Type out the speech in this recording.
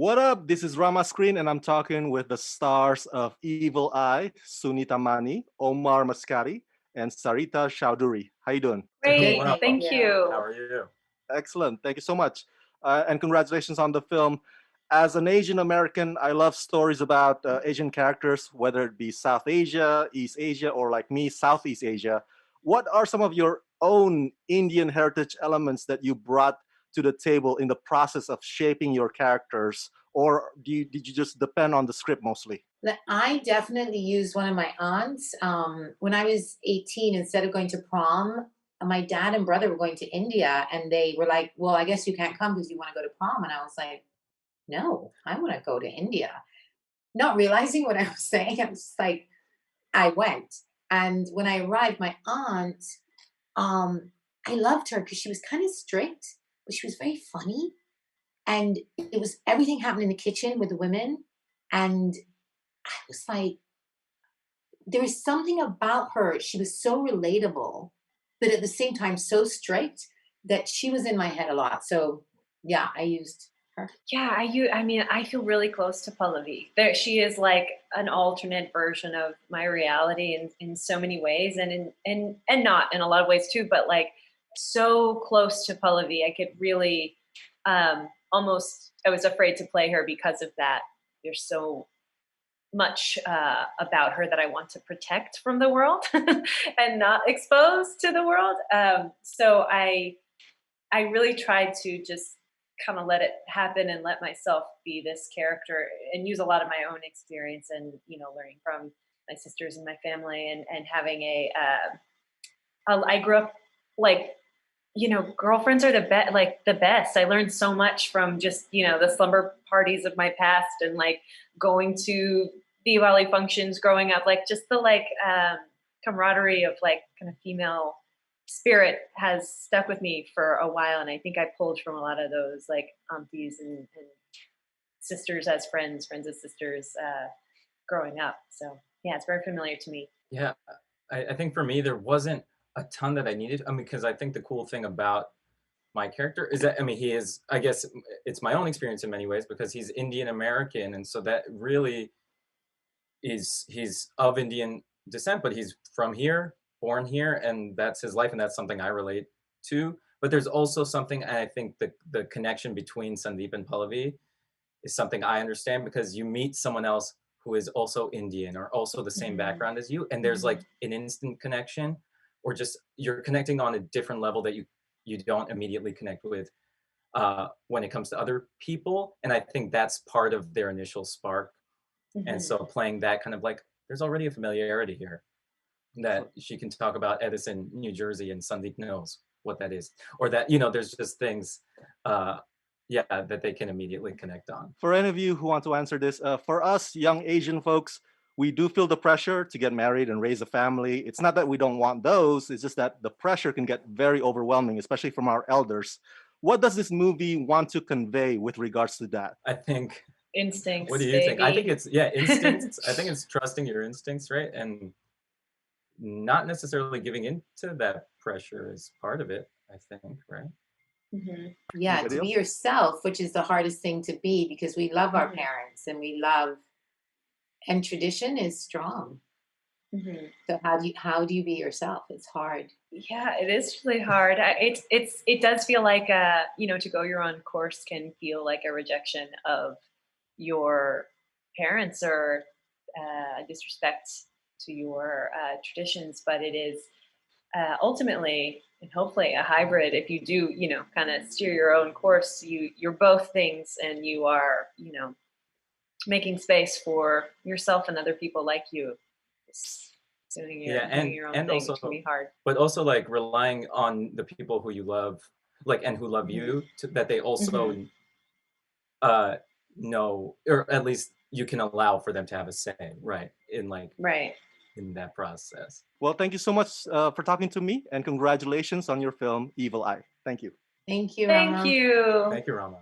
What up? This is Rama Screen, and I'm talking with the stars of Evil Eye, Sunita, Omar Maskati, and Sarita Choudhury. How you doing? Doing Great, well. thank How you. are you? Excellent. Thank you so much. And congratulations on the film. As an Asian American, I love stories about Asian characters, whether it be South Asia, East Asia, or like me, Southeast Asia. What are some of your own Indian heritage elements that you brought to the table in the process of shaping your characters? Or did you just depend on the script mostly? I definitely used one of my aunts. When I was 18, instead of going to prom, my dad and brother were going to India, and they were like, "Well, I guess you can't come because you want to go to prom." And I was like, "No, I want to go to India." Not realizing what I was saying, I was just like, I went. And when I arrived, my aunt, I loved her because she was kind of strict, but she was very funny. And it was everything happened in the kitchen with the women. And I was like, there was something about her. She was so relatable, but at the same time so strict that she was in my head a lot. So yeah, I used her. Yeah, I mean, I feel really close to Pallavi. There, she is like an alternate version of my reality in so many ways, and not in a lot of ways too. But like so close to Pallavi, I could really almost. I was afraid to play her because of that. There's so much about her that I want to protect from the world and not expose to the world. So I really tried to just kind of let it happen and let myself be this character and use a lot of my own experience and learning from my sisters and my family and having I grew up like girlfriends are the best. I learned so much from just the slumber parties of my past and like going to Diwali functions growing up, like just the camaraderie of like kind of female spirit has stuck with me for a while, and I think I pulled from a lot of those like aunties and sisters as friends as sisters growing up. So yeah, it's very familiar to me. Yeah, I think for me there wasn't a ton that I needed. I mean, because I think the cool thing about my character is that he is. I guess it's my own experience in many ways because he's Indian American, and so that really he's of Indian descent, but he's from here, born here, and that's his life, and that's something I relate to. But there's also something, and I think the connection between Sandeep and Pallavi is something I understand because you meet someone else who is also Indian or also the same background as you, and there's like an instant connection, or just you're connecting on a different level that you don't immediately connect with when it comes to other people, and I think that's part of their initial spark. And so playing that kind of like, there's already a familiarity here that she can talk about Edison, New Jersey, and Sandeep knows what that is. Or that, there's just things, that they can immediately connect on. For any of you who want to answer this, for us young Asian folks, we do feel the pressure to get married and raise a family. It's not that we don't want those, it's just that the pressure can get very overwhelming, especially from our elders. What does this movie want to convey with regards to that? I think, Instincts. what do you think? I think it's, instincts. I think it's trusting your instincts, right? And not necessarily giving in to that pressure is part of it, I think, right? Yeah, Anybody to be else? yourself, which is the hardest thing to be because we love our parents and and tradition is strong. So how do you be yourself? It's hard. Yeah, it is really hard. It does feel like to go your own course can feel like a rejection of your parents or disrespect to your traditions, but it is ultimately and hopefully a hybrid. If you do, kind of steer your own course, you're both things, and you are, making space for yourself and other people like you. Just doing your own and thing, also, which can be hard. but also like relying on the people who you love, like, and who love you, that they also uh know, or at least you can allow for them to have a say, right, in like Right. in that process. Well, thank you so much for talking to me, and congratulations on your film, Evil Eye. Thank you. Thank you, Thank Rama. you. Thank you, Rama.